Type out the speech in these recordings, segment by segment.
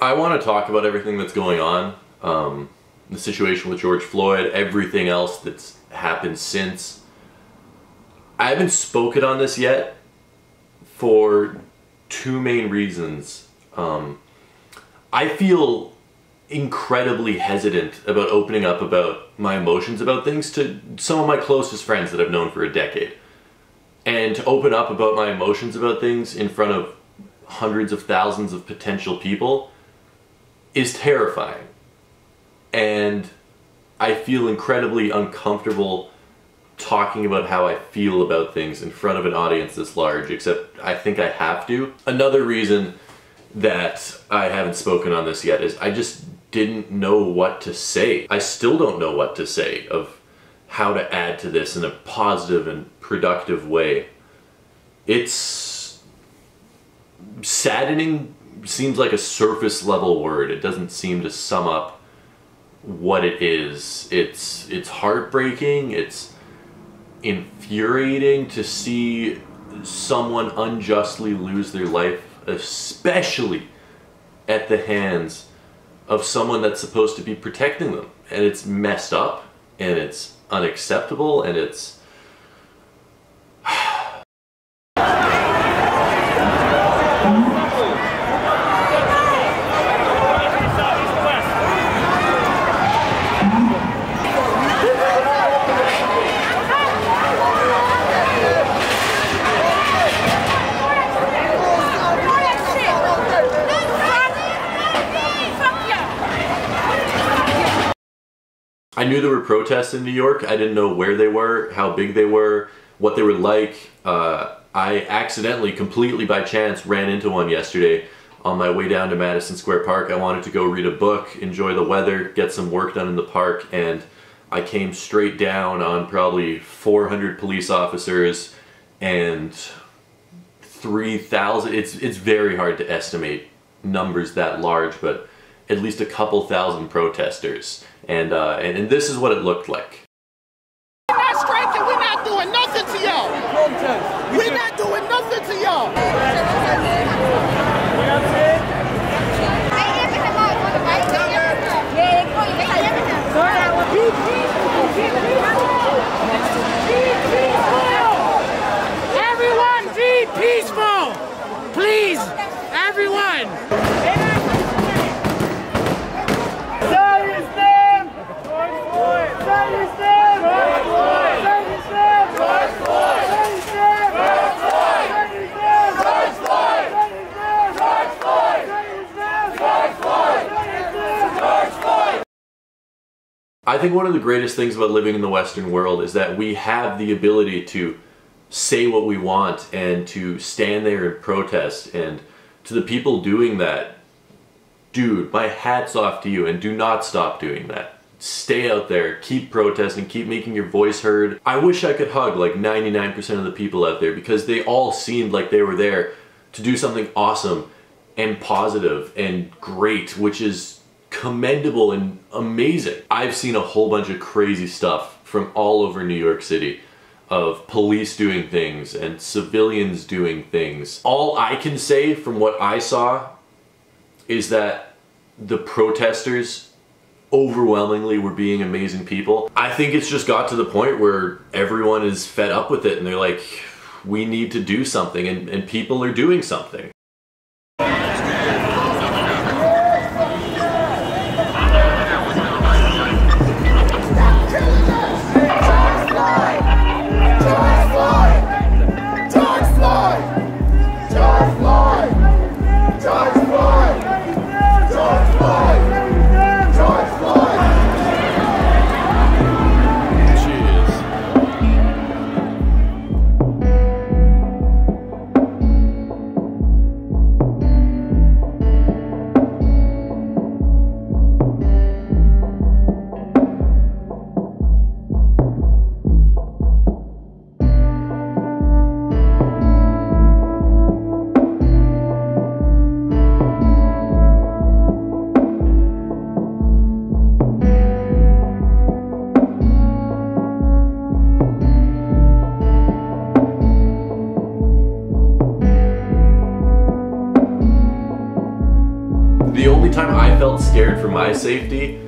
I want to talk about everything that's going on, the situation with George Floyd, everything else that's happened since. I haven't spoken on this yet for two main reasons. I feel incredibly hesitant about opening up about my emotions about things to some of my closest friends that I've known for a decade. And to open up about my emotions about things in front of hundreds of thousands of potential people is terrifying. And I feel incredibly uncomfortable talking about how I feel about things in front of an audience this large, except I think I have to. Another reason that I haven't spoken on this yet is I just didn't know what to say. I still don't know what to say of how to add to this in a positive and productive way. It's saddening seems like a surface level word. It doesn't seem to sum up what it is. It's heartbreaking, it's infuriating to see someone unjustly lose their life, especially at the hands of someone that's supposed to be protecting them. And it's messed up, and it's unacceptable, and it's... I knew there were protests in New York. I didn't know where they were, how big they were, what they were like. I accidentally, completely by chance, ran into one yesterday on my way down to Madison Square Park. I wanted to go read a book, enjoy the weather, get some work done in the park, and I came straight down on probably 400 police officers and 3,000. It's very hard to estimate numbers that large, but at least a couple thousand protesters. And this is what it looked like. We're not striking, we're not doing nothing to y'all. We're not doing nothing to y'all. Everyone be peaceful! Please, everyone! I think one of the greatest things about living in the Western world is that we have the ability to say what we want and to stand there and protest. And to the people doing that, dude, my hat's off to you, and do not stop doing that. Stay out there, keep protesting, keep making your voice heard. I wish I could hug like 99% of the people out there, because they all seemed like they were there to do something awesome and positive and great, which is commendable and amazing. I've seen a whole bunch of crazy stuff from all over New York City, of police doing things and civilians doing things. All I can say from what I saw is that the protesters overwhelmingly were being amazing people. I think it's just got to the point where everyone is fed up with it and they're like, we need to do something, and people are doing something. The only time I felt scared for my safety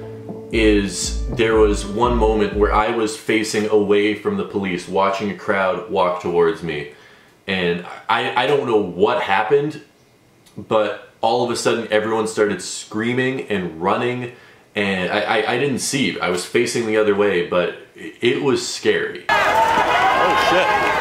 is there was one moment where I was facing away from the police, watching a crowd walk towards me. And I don't know what happened, but all of a sudden everyone started screaming and running, and I didn't see. I was facing the other way, but it was scary. Oh shit.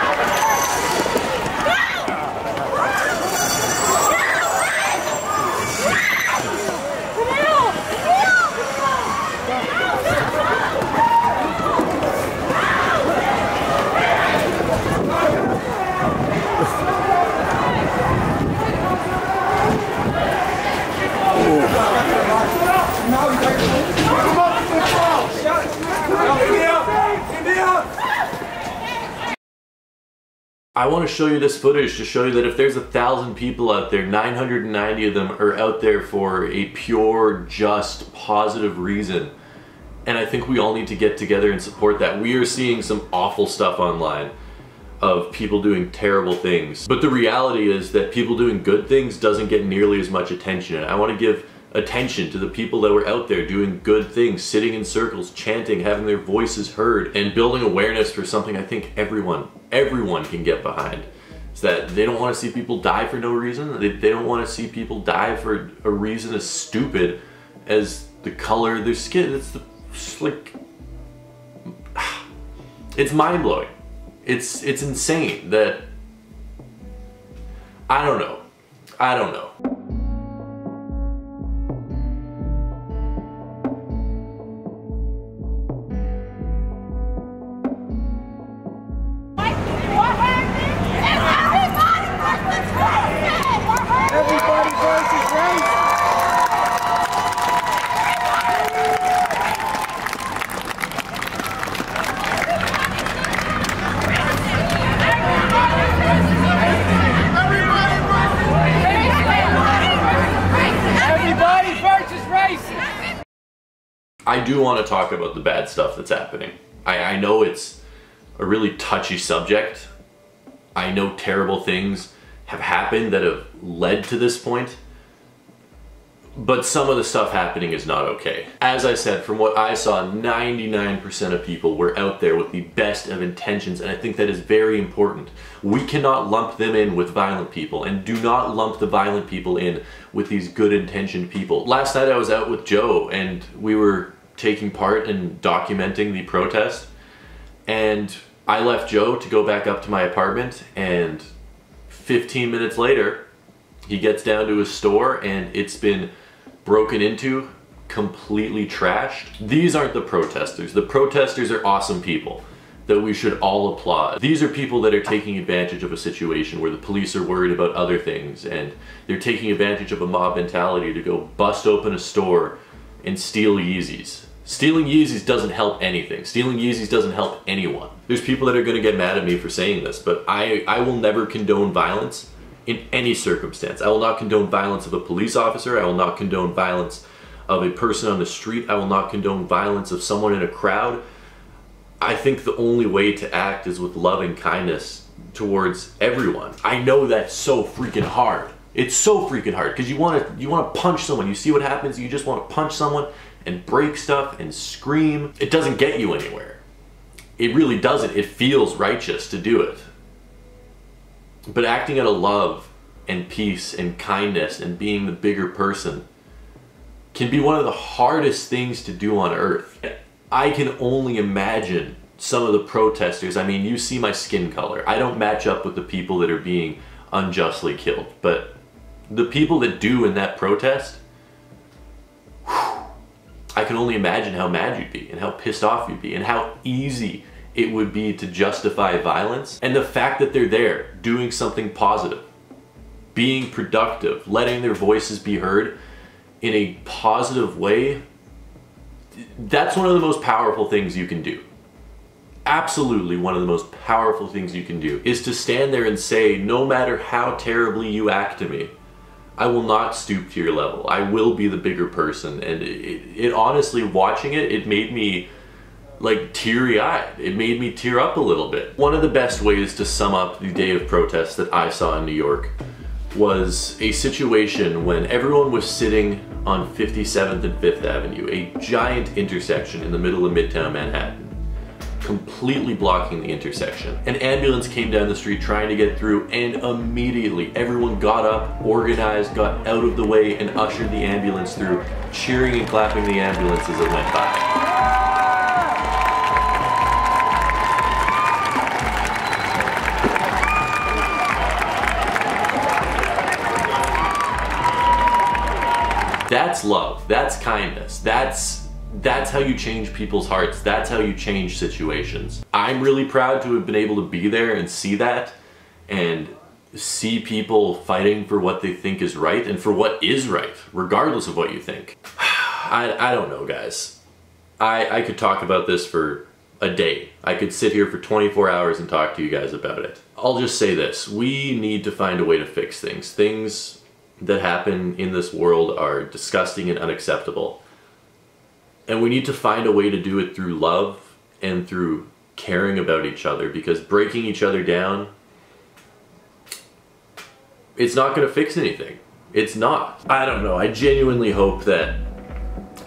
I want to show you this footage to show you that if there's 1,000 people out there, 990 of them are out there for a pure, just, positive reason. And I think we all need to get together and support that. We are seeing some awful stuff online of people doing terrible things. But the reality is that people doing good things doesn't get nearly as much attention. And I want to give attention to the people that were out there doing good things, sitting in circles, chanting, having their voices heard, and building awareness for something I think everyone can get behind. It's that they don't want to see people die for no reason. They don't want to see people die for a reason as stupid as the color of their skin. It's like, it's mind-blowing. It's insane that, I don't know. I do want to talk about the bad stuff that's happening. I know it's a really touchy subject. I know terrible things have happened that have led to this point, but some of the stuff happening is not okay. As I said, from what I saw, 99% of people were out there with the best of intentions, and I think that is very important. We cannot lump them in with violent people, and do not lump the violent people in with these good-intentioned people. Last night I was out with Joe, and we were taking part in documenting the protest, and I left Joe to go back up to my apartment, and 15 minutes later he gets down to his store and it's been broken into, completely trashed. These aren't the protesters. The protesters are awesome people that we should all applaud. These are people that are taking advantage of a situation where the police are worried about other things, and they're taking advantage of a mob mentality to go bust open a store and steal Yeezys. Stealing Yeezys doesn't help anything. Stealing Yeezys doesn't help anyone. There's people that are gonna get mad at me for saying this, but I will never condone violence in any circumstance. I will not condone violence of a police officer. I will not condone violence of a person on the street. I will not condone violence of someone in a crowd. I think the only way to act is with love and kindness towards everyone. I know that's so freaking hard. It's so freaking hard because you want to punch someone. You see what happens, you just want to punch someone and break stuff and scream. It doesn't get you anywhere. It really doesn't. It feels righteous to do it. But acting out of love and peace and kindness and being the bigger person can be one of the hardest things to do on earth. I can only imagine some of the protesters. I mean, you see my skin color. I don't match up with the people that are being unjustly killed, but the people that do in that protest, I can only imagine how mad you'd be and how pissed off you'd be and how easy it would be to justify violence. And the fact that they're there doing something positive, being productive, letting their voices be heard in a positive way, that's one of the most powerful things you can do. Absolutely one of the most powerful things you can do is to stand there and say, no matter how terribly you act to me, I will not stoop to your level. I will be the bigger person. And it honestly, watching it, it made me like teary-eyed. It made me tear up a little bit. One of the best ways to sum up the day of protest that I saw in New York was a situation when everyone was sitting on 57th and 5th Avenue, a giant intersection in the middle of Midtown Manhattan, completely blocking the intersection. An ambulance came down the street trying to get through, and immediately everyone got up, organized, got out of the way, and ushered the ambulance through, cheering and clapping the ambulance as it went by. That's love, that's kindness, that's how you change people's hearts, that's how you change situations. I'm really proud to have been able to be there and see that, and see people fighting for what they think is right, and for what is right, regardless of what you think. I don't know, guys. I could talk about this for a day. I could sit here for 24 hours and talk to you guys about it. I'll just say this, we need to find a way to fix things. Things that happen in this world are disgusting and unacceptable. And we need to find a way to do it through love and through caring about each other, because breaking each other down, it's not going to fix anything. It's not. I don't know. I genuinely hope that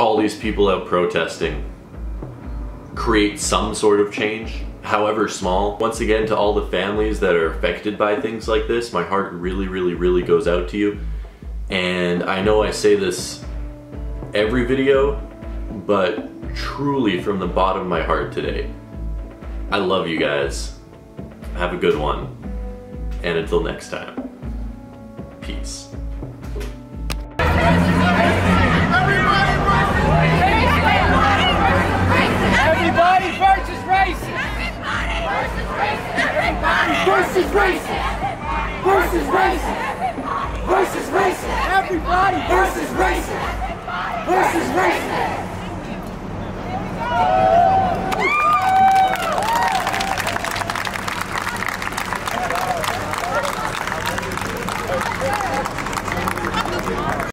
all these people out protesting create some sort of change, however small. Once again, to all the families that are affected by things like this, my heart really, really, really goes out to you. And I know I say this every video, but truly from the bottom of my heart today, I love you guys. Have a good one. And until next time, peace. Everybody versus racist! Everybody versus racist! Versus racist! Versus racist! Everybody versus racist! Versus racist!